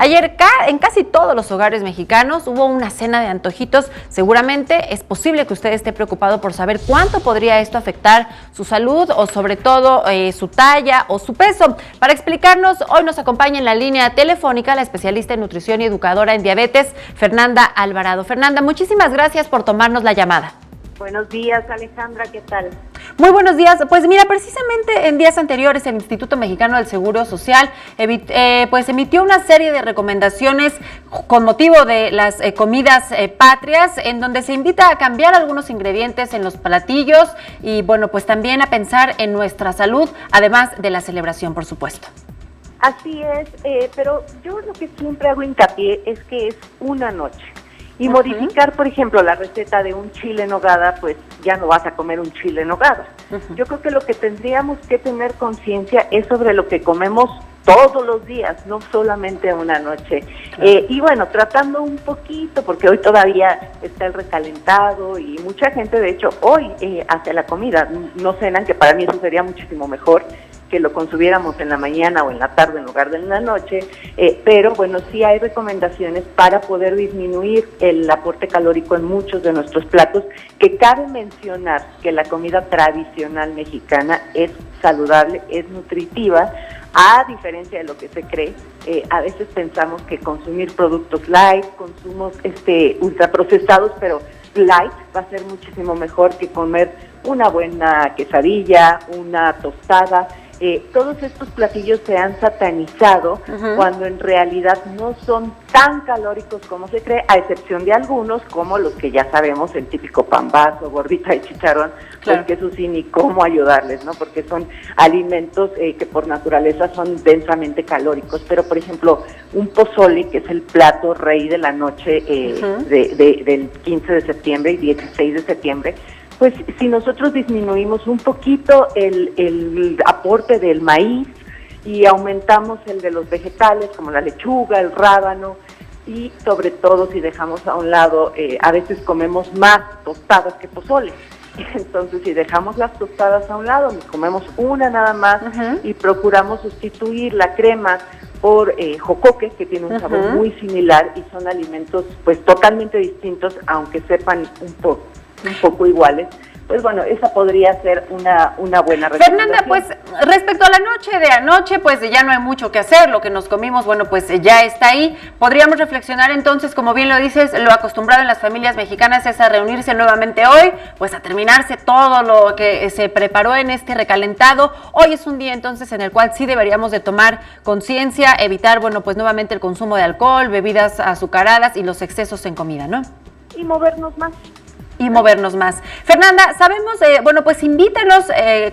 Ayer en casi todos los hogares mexicanos hubo una cena de antojitos. Seguramente es posible que usted esté preocupado por saber cuánto podría esto afectar su salud o sobre todo su talla o su peso. Para explicarnos, hoy nos acompaña en la línea telefónica la especialista en nutrición y educadora en diabetes, Fernanda Alvarado. Fernanda, muchísimas gracias por tomarnos la llamada. Buenos días, Alejandra, ¿qué tal? Muy buenos días. Pues mira, precisamente en días anteriores el Instituto Mexicano del Seguro Social emitió una serie de recomendaciones con motivo de las comidas patrias, en donde se invita a cambiar algunos ingredientes en los platillos y bueno, pues también a pensar en nuestra salud, además de la celebración, por supuesto. Así es, pero yo lo que siempre hago hincapié es que es una noche. Y modificar, por ejemplo, la receta de un chile en nogada, pues ya no vas a comer un chile en nogada. Yo creo que lo que tendríamos que tener conciencia es sobre lo que comemos todos los días, no solamente una noche. Y bueno, tratando un poquito, porque hoy todavía está el recalentado y mucha gente, de hecho, hoy hace la comida, no cenan, que para mí eso sería muchísimo mejor, que lo consumiéramos en la mañana o en la tarde en lugar de en la noche, pero bueno, sí hay recomendaciones para poder disminuir el aporte calórico en muchos de nuestros platos, que cabe mencionar que la comida tradicional mexicana es saludable, es nutritiva, a diferencia de lo que se cree. A veces pensamos que consumir productos light, consumos ultraprocesados, pero light va a ser muchísimo mejor que comer una buena quesadilla, una tostada. Todos estos platillos se han satanizado cuando en realidad no son tan calóricos como se cree, a excepción de algunos, como los que ya sabemos, el típico pambazo, gordita de chicharrón, claro. Porque eso sí, ni cómo ayudarles, ¿no? Porque son alimentos que por naturaleza son densamente calóricos. Pero, por ejemplo, un pozole, que es el plato rey de la noche del 15 de septiembre y 16 de septiembre, pues si nosotros disminuimos un poquito el aporte del maíz y aumentamos el de los vegetales como la lechuga, el rábano, y sobre todo si dejamos a un lado, a veces comemos más tostadas que pozole. Entonces, si dejamos las tostadas a un lado, nos comemos una nada más y procuramos sustituir la crema por jocoque, que tiene un sabor muy similar y son alimentos pues totalmente distintos, aunque sepan un poco iguales. Pues bueno, esa podría ser una buena recomendación. Fernanda, pues respecto a la noche de anoche, pues ya no hay mucho que hacer, lo que nos comimos, bueno, pues ya está ahí. Podríamos reflexionar entonces, como bien lo dices, lo acostumbrado en las familias mexicanas es a reunirse nuevamente hoy, pues a terminarse todo lo que se preparó en este recalentado. Hoy es un día entonces en el cual sí deberíamos de tomar conciencia, evitar, bueno, pues nuevamente el consumo de alcohol, bebidas azucaradas y los excesos en comida, ¿no? Y movernos más. Fernanda, sabemos, bueno, pues invítanos,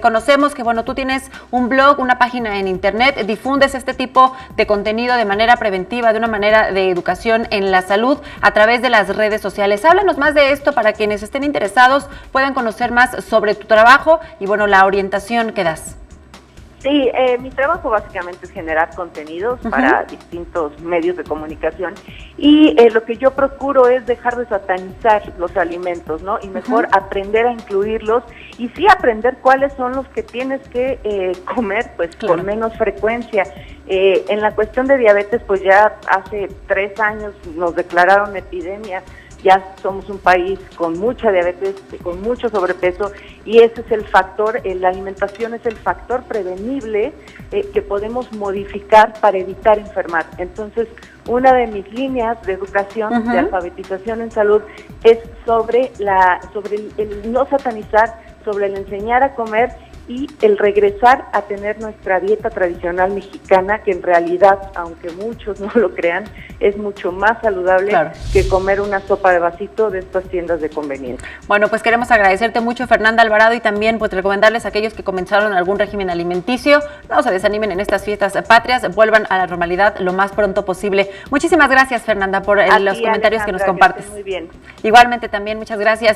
conocemos que, bueno, tú tienes un blog, una página en internet, difundes este tipo de contenido de manera preventiva, de una manera de educación en la salud a través de las redes sociales. Háblanos más de esto para quienes estén interesados puedan conocer más sobre tu trabajo y, bueno, la orientación que das. Sí, mi trabajo básicamente es generar contenidos para distintos medios de comunicación y lo que yo procuro es dejar de satanizar los alimentos, ¿no? Y mejor aprender a incluirlos y sí aprender cuáles son los que tienes que comer pues con menos frecuencia. En la cuestión de diabetes, pues ya hace 3 años nos declararon epidemia. Ya somos un país con mucha diabetes, con mucho sobrepeso, y ese es el factor, la alimentación es el factor prevenible que podemos modificar para evitar enfermar. Entonces, una de mis líneas de educación, de alfabetización en salud, es sobre el no satanizar, sobre el enseñar a comer y el regresar a tener nuestra dieta tradicional mexicana, que en realidad, aunque muchos no lo crean, es mucho más saludable que comer una sopa de vasito de estas tiendas de conveniencia. Bueno, pues queremos agradecerte mucho, Fernanda Alvarado, y también pues recomendarles a aquellos que comenzaron algún régimen alimenticio, no se desanimen en estas fiestas patrias, vuelvan a la normalidad lo más pronto posible. Muchísimas gracias, Fernanda, por los comentarios que nos compartes. Muy bien. Igualmente también, muchas gracias.